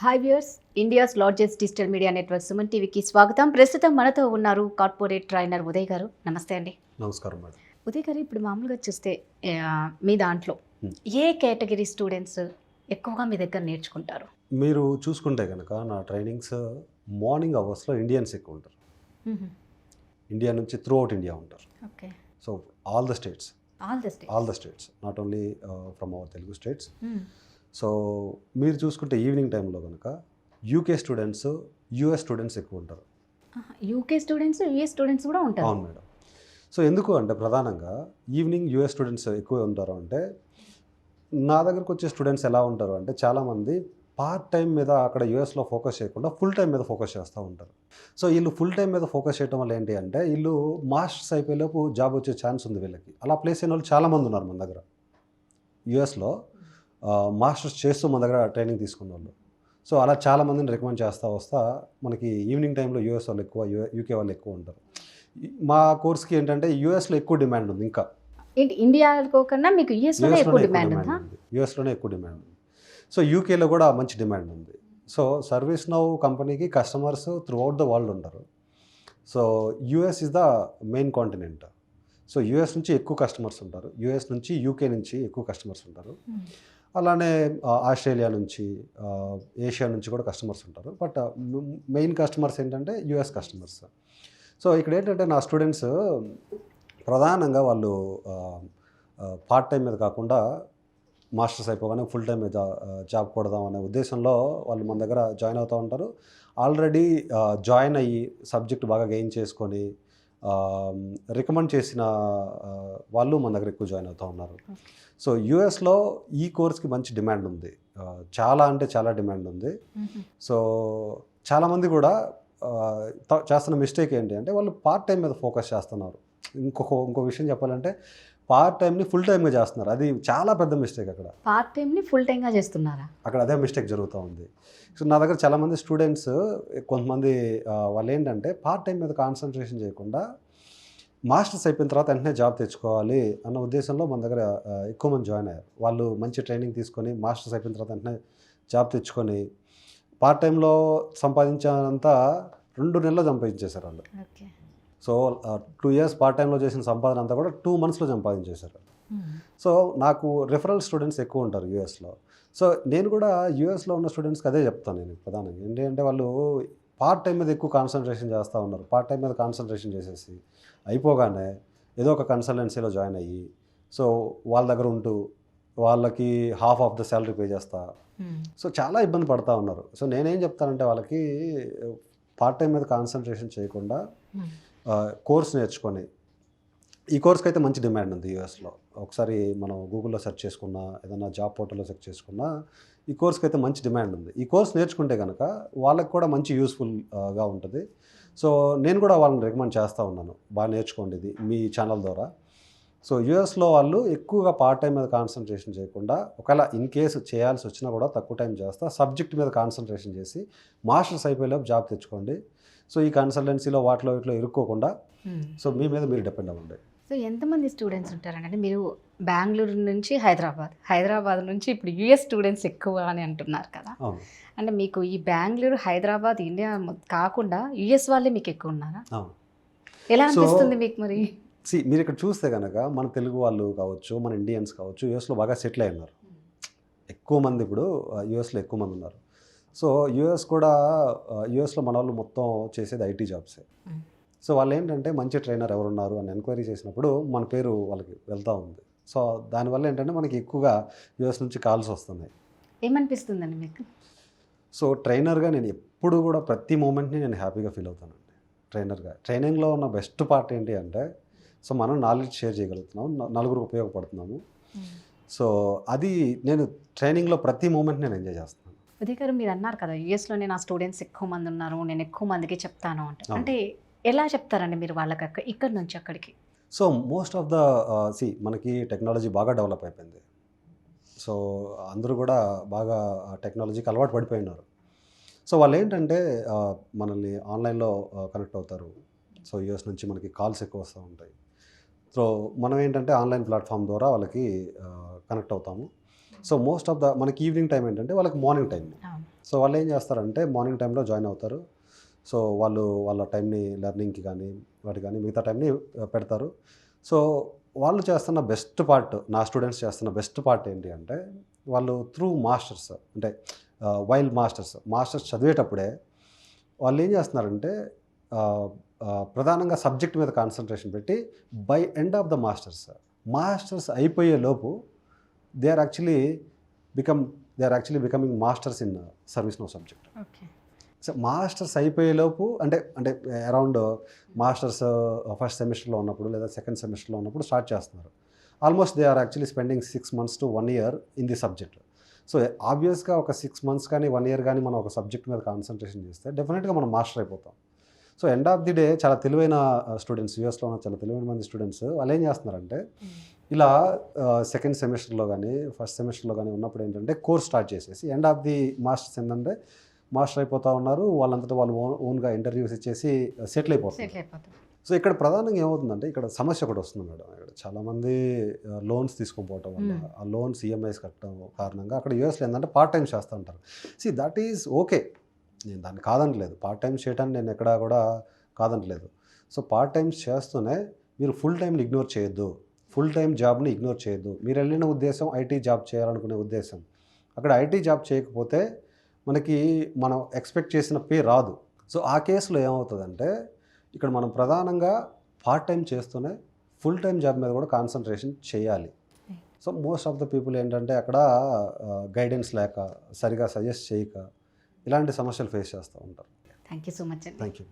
Hi viewers, India's largest digital media network Suman టీవీకి స్వాగతం. ప్రస్తుతం మనతో ఉన్నారు కార్పొరేట్ ట్రైనర్ ఉదయ్ గారు. నమస్తే అండి. నమస్కారం మేడం. ఉదయ్ గారు, ఇప్పుడు మామూలుగా చూస్తే మీ దాంట్లో ఏ కేటగిరీ స్టూడెంట్స్ ఎక్కువగా మీ దగ్గర నేర్చుకుంటారు? మీరు చూసుకుంటే కనుక నా ట్రైనింగ్స్ మార్నింగ్ అవర్స్లో ఇండియన్స్ ఎక్కువ ఉంటారు. ఇండియా నుంచి త్రూ అవుట్ ఇండియా ఉంటారు. Okay. So all the states not only from our Telugu states. So మీరు చూసుకుంటే ఈవినింగ్ టైంలో కనుక యూకే స్టూడెంట్స్, యూఎస్ స్టూడెంట్స్ ఎక్కువ ఉంటారు. యూకే స్టూడెంట్స్, యూఎస్ స్టూడెంట్స్ కూడా ఉంటారు. అవును మేడం. సో ఎందుకు అంటే ప్రధానంగా ఈవినింగ్ యూఎస్ స్టూడెంట్స్ ఎక్కువ ఉంటారు అంటే, నా దగ్గరకు వచ్చే స్టూడెంట్స్ ఎలా ఉంటారు అంటే చాలామంది పార్ట్ టైం మీద అక్కడ యూఎస్లో ఫోకస్ చేయకుండా ఫుల్ టైం మీద ఫోకస్ చేస్తూ ఉంటారు. సో వీళ్ళు ఫుల్ టైం మీద ఫోకస్ చేయడం వల్ల ఏంటి అంటే వీళ్ళు మాస్టర్స్ అయిపోయేలోపు జాబ్ వచ్చే ఛాన్స్ ఉంది వీళ్ళకి. అలా ప్లేస్ అయిన వాళ్ళు చాలామంది ఉన్నారు మన దగ్గర. యూఎస్లో మాస్టర్స్ చేస్తూ మన దగ్గర ట్రైనింగ్ తీసుకున్న వాళ్ళు. సో అలా చాలామందిని రికమెండ్ వస్తా మనకి ఈవినింగ్ టైంలో యూఎస్ వాళ్ళు ఎక్కువ, యూకే వాళ్ళు ఎక్కువ ఉంటారు. మా కోర్స్కి ఏంటంటే యూఎస్లో ఎక్కువ డిమాండ్ ఉంది. ఇంకా ఏంటి, ఇండియాలో కన్నా మీకు యూఎస్లోనే ఎక్కువ డిమాండ్ ఉందా? యూఎస్లోనే ఎక్కువ డిమాండ్ ఉంది. సో యూకేలో కూడా మంచి డిమాండ్ ఉంది. సో సర్వీస్ నౌ కంపెనీకి customers throughout the world ఉంటారు. So US is the main continent. So US నుంచి ఎక్కువ కస్టమర్స్ ఉంటారు. యూఎస్ నుంచి యూకే నుంచి ఎక్కువ కస్టమర్స్ ఉంటారు. అలానే ఆస్ట్రేలియా నుంచి, ఏషియా నుంచి కూడా కస్టమర్స్ ఉంటారు. బట్ మెయిన్ కస్టమర్స్ ఏంటంటే యూఎస్ కస్టమర్స్. సో ఇక్కడ ఏంటంటే నా స్టూడెంట్స్ ప్రధానంగా వాళ్ళు పార్ట్ టైం మీద కాకుండా మాస్టర్స్ అయిపోగానే ఫుల్ టైం మీద జాబ్ కొడదాం అనే ఉద్దేశంలో వాళ్ళు మన దగ్గర జాయిన్ అవుతూ ఉంటారు. ఆల్రెడీ జాయిన్ అయ్యి సబ్జెక్ట్ బాగా గెయిన్ చేసుకొని రికమెండ్ చేసిన వాళ్ళు మన దగ్గర ఎక్కువ జాయిన్ అవుతూ ఉన్నారు. సో యూఎస్లో ఈ కోర్స్కి మంచి డిమాండ్ ఉంది. చాలా అంటే చాలా డిమాండ్ ఉంది. సో చాలామంది కూడా చేస్తున్న మిస్టేక్ ఏంటి అంటే వాళ్ళు పార్ట్ టైం మీద ఫోకస్ చేస్తున్నారు. ఇంకో విషయం చెప్పాలంటే పార్ట్ టైంని ఫుల్ టైమ్గా చేస్తున్నారు. అది చాలా పెద్ద మిస్టేక్. అక్కడ పార్ట్ టైంని ఫుల్ టైమ్గా చేస్తున్నారా? అక్కడ అదే మిస్టేక్ జరుగుతూ ఉంది. సో నా దగ్గర చాలామంది స్టూడెంట్స్, కొంతమంది వాళ్ళు ఏంటంటే పార్ట్ టైం మీద కాన్సన్ట్రేషన్ చేయకుండా మాస్టర్స్ అయిపోయిన తర్వాత వెంటనే జాబ్ తెచ్చుకోవాలి అన్న ఉద్దేశంలో మన దగ్గర ఎక్కువ మంది జాయిన్ అయ్యారు. వాళ్ళు మంచి ట్రైనింగ్ తీసుకొని మాస్టర్స్ అయిపోయిన తర్వాత వెంటనే జాబ్ తెచ్చుకొని పార్ట్ టైంలో సంపాదించినంత 2 నెలల్లో సంపాదించేశారు వాళ్ళు. సో 2 years పార్ట్ టైంలో చేసిన సంపాదన అంతా కూడా 2 monthsలో సంపాదించేశారు. సో నాకు రిఫరల్ స్టూడెంట్స్ ఎక్కువ ఉంటారు యూఎస్లో. సో నేను కూడా యూఎస్లో ఉన్న స్టూడెంట్స్కి అదే చెప్తాను నేను ప్రధానంగా. ఏంటంటే వాళ్ళు పార్ట్ టైం మీద ఎక్కువ కాన్సన్ట్రేషన్ చేస్తూ ఉన్నారు. పార్ట్ టైం మీద కాన్సన్ట్రేషన్ చేసేసి అయిపోగానే ఏదో ఒక కన్సల్టెన్సీలో జాయిన్ అయ్యి, సో వాళ్ళ దగ్గర ఉంటూ వాళ్ళకి half of the salary pay చేస్తా. సో చాలా ఇబ్బంది పడుతూ ఉన్నారు. సో నేనేం చెప్తానంటే వాళ్ళకి పార్ట్ టైం మీద కాన్సన్ట్రేషన్ చేయకుండా కోర్స్ నేర్చుకొని, ఈ కోర్స్కి అయితే మంచి డిమాండ్ ఉంది యూఎస్లో. ఒకసారి మనం గూగుల్లో సెర్చ్ చేసుకున్నా, ఏదైనా జాబ్ పోర్టల్లో సెర్చ్ చేసుకున్నా ఈ కోర్స్కి అయితే మంచి డిమాండ్ ఉంది. ఈ కోర్స్ నేర్చుకుంటే కనుక వాళ్ళకి కూడా మంచి యూస్ఫుల్గా ఉంటుంది. సో నేను కూడా వాళ్ళని రికమెండ్ చేస్తూ ఉన్నాను, బాగా నేర్చుకోండి ఇది మీ ఛానల్ ద్వారా. సో యూఎస్లో వాళ్ళు ఎక్కువగా పార్ట్ టైం మీద కాన్సన్ట్రేషన్ చేయకుండా, ఒకవేళ ఇన్ కేసు చేయాల్సి వచ్చినా కూడా తక్కువ టైం చేస్తా, సబ్జెక్ట్ మీద కాన్సన్ట్రేషన్ చేసి మాస్టర్స్ అయిపోయేలోపు జాబ్ తెచ్చుకోండి. సో ఈ కన్సల్టెన్సీలో వాటిలో ఇట్లా ఇరుక్కోకుండా సో మీ మీద మీరు డిపెండ్ అవ్వండి. సో ఎంతమంది స్టూడెంట్స్ ఉంటారంటే, మీరు బెంగళూరు నుంచి హైదరాబాద్ నుంచి ఇప్పుడు యూఎస్ స్టూడెంట్స్ ఎక్కువ అని అంటున్నారు కదా. అంటే మీకు ఈ బెంగళూరు, హైదరాబాద్, ఇండియా కాకుండా యూఎస్ వాళ్ళే మీకు ఎక్కువ ఉన్నారా? ఎలా అనిపిస్తుంది మీకు మరి? మీరు ఇక్కడ చూస్తే కనుక మన తెలుగు వాళ్ళు కావచ్చు, మన ఇండియన్స్ కావచ్చు, యూఎస్లో బాగా సెటిల్ అయి ఉన్నారు. ఎక్కువ మంది ఇప్పుడు యూఎస్లో ఎక్కువ మంది ఉన్నారు. సో యూఎస్లో మన వాళ్ళు మొత్తం చేసేది ఐటీ జాబ్సే. సో వాళ్ళు ఏంటంటే మంచి ట్రైనర్ ఎవరున్నారు అని ఎంక్వైరీ చేసినప్పుడు మన పేరు వాళ్ళకి వెళ్తూ ఉంది. సో దానివల్ల ఏంటంటే మనకి ఎక్కువగా యూఎస్ నుంచి కాల్స్ వస్తున్నాయి. ఏమనిపిస్తుందండి మీకు? సో ట్రైనర్గా నేను ఎప్పుడు కూడా ప్రతి మూమెంట్ని నేను హ్యాపీగా ఫీల్ అవుతానండి. ట్రైనింగ్లో ఉన్న బెస్ట్ పార్ట్ ఏంటి అంటే, సో మనం నాలెడ్జ్ షేర్ చేయగలుగుతున్నాం, నలుగురికి ఉపయోగపడుతున్నాము. సో అది నేను ట్రైనింగ్లో ప్రతి మూమెంట్ నేను ఎంజాయ్ చేస్తున్నాను. ఉదయ్ గారు, మీరు అన్నారు కదా యూఎస్లోనే నా స్టూడెంట్స్ ఎక్కువ మంది ఉన్నారు, నేను ఎక్కువ మందికి చెప్తాను అంటే ఎలా చెప్తారండి మీరు వాళ్ళకి ఇక్కడ నుంచి అక్కడికి? సో మోస్ట్ ఆఫ్ ద మనకి టెక్నాలజీ బాగా డెవలప్ అయిపోయింది. సో అందరూ కూడా బాగా టెక్నాలజీకి అలవాటు పడిపోయినారు. సో వాళ్ళు ఏంటంటే మనల్ని ఆన్లైన్లో కనెక్ట్ అవుతారు. సో యూఎస్ నుంచి మనకి కాల్స్ ఎక్కువ వస్తూ ఉంటాయి. సో మనం ఏంటంటే ఆన్లైన్ ప్లాట్ఫామ్ ద్వారా వాళ్ళకి కనెక్ట్ అవుతాము. సో మోస్ట్ ఆఫ్ ద మనకి ఈవినింగ్ టైం ఏంటంటే వాళ్ళకి మార్నింగ్ టైం. సో వాళ్ళు ఏం చేస్తారంటే మార్నింగ్ టైంలో జాయిన్ అవుతారు. సో వాళ్ళు వాళ్ళ టైంని లెర్నింగ్కి కానీ వాటి కానీ మిగతా టైంని పెడతారు. సో వాళ్ళు చేస్తున్న బెస్ట్ పార్ట్, నా స్టూడెంట్స్ చేస్తున్న బెస్ట్ పార్ట్ ఏంటి అంటే వాళ్ళు త్రూ మాస్టర్స్ అంటే వైల్ మాస్టర్స్ చదివేటప్పుడే వాళ్ళు ఏం చేస్తున్నారంటే ప్రధానంగా సబ్జెక్ట్ మీద కాన్సన్ట్రేషన్ పెట్టి by end of the masters అయిపోయే లోపు they are actually becoming masters in service no subject. So masters అయిపోయేలోపు అంటే అరౌండ్ మాస్టర్స్ ఫస్ట్ సెమిస్టర్లో ఉన్నప్పుడు లేదా సెకండ్ సెమిస్టర్లో ఉన్నప్పుడు స్టార్ట్ చేస్తున్నారు. Almost they are actually spending 6 months to 1 year in the subject. So ఆబ్వియస్గా ఒక 6 months కానీ 1 year కానీ మనం ఒక సబ్జెక్ట్ మీద కాన్సన్ట్రేషన్ చేస్తే డెఫినెట్గా మనం మాస్టర్ అయిపోతాం. So end of the day చాలా తెలివైన స్టూడెంట్స్, యూఎస్లో ఉన్న చాలా తెలివైన మంది స్టూడెంట్స్ వాళ్ళు ఏం చేస్తున్నారంటే ఇలా సెకండ్ సెమిస్టర్లో కానీ ఫస్ట్ సెమిస్టర్లో కానీ ఉన్నప్పుడు ఏంటంటే కోర్స్ స్టార్ట్ చేసేసి ఎండ్ ఆఫ్ ది మాస్టర్స్ ఏంటంటే మాస్టర్ అయిపోతూ ఉన్నారు. వాళ్ళంతటా వాళ్ళు ఓన్గా ఇంటర్వ్యూస్ ఇచ్చేసి సెటిల్ అయిపోతారు. సో ఇక్కడ ప్రధానంగా ఏమవుతుందంటే ఇక్కడ సమస్య ఒకటి వస్తుంది మేడం. ఇక్కడ చాలామంది లోన్స్ తీసుకోపోవటం వల్ల ఆ లోన్స్ ఈఎంఐస్ కట్టడం కారణంగా అక్కడ యూఎస్లో ఏంటంటే పార్ట్ టైం చేస్తూ ఉంటారు. దట్ ఈజ్ ఓకే, నేను దాన్ని కాదనట్లేదు, పార్ట్ టైం చేయడానికి నేను ఎక్కడా కూడా కాదనట్లేదు. సో పార్ట్ టైమ్స్ చేస్తూనే మీరు ఫుల్ టైంని ఇగ్నోర్ చేయొద్దు, ఫుల్ టైం జాబ్ని ఇగ్నోర్ చేయొద్దు. మీరు వెళ్ళిన ఉద్దేశం ఐటీ జాబ్ చేయాలనుకునే ఉద్దేశం. అక్కడ ఐటీ జాబ్ చేయకపోతే మనకి మనం ఎక్స్పెక్ట్ చేసిన పే రాదు. సో ఆ కేసులో ఏమవుతుందంటే ఇక్కడ మనం ప్రధానంగా పార్ట్ టైం చేస్తూనే ఫుల్ టైం జాబ్ మీద కూడా కాన్సన్ట్రేషన్ చేయాలి. So most of the people ఏంటంటే అక్కడ గైడెన్స్ లేక, సరిగా సజెస్ట్ చేయక ఇలాంటి సమస్యలు ఫేస్ చేస్తూ ఉంటారు. థ్యాంక్ యూ సో మచ్ అండి. Thank you.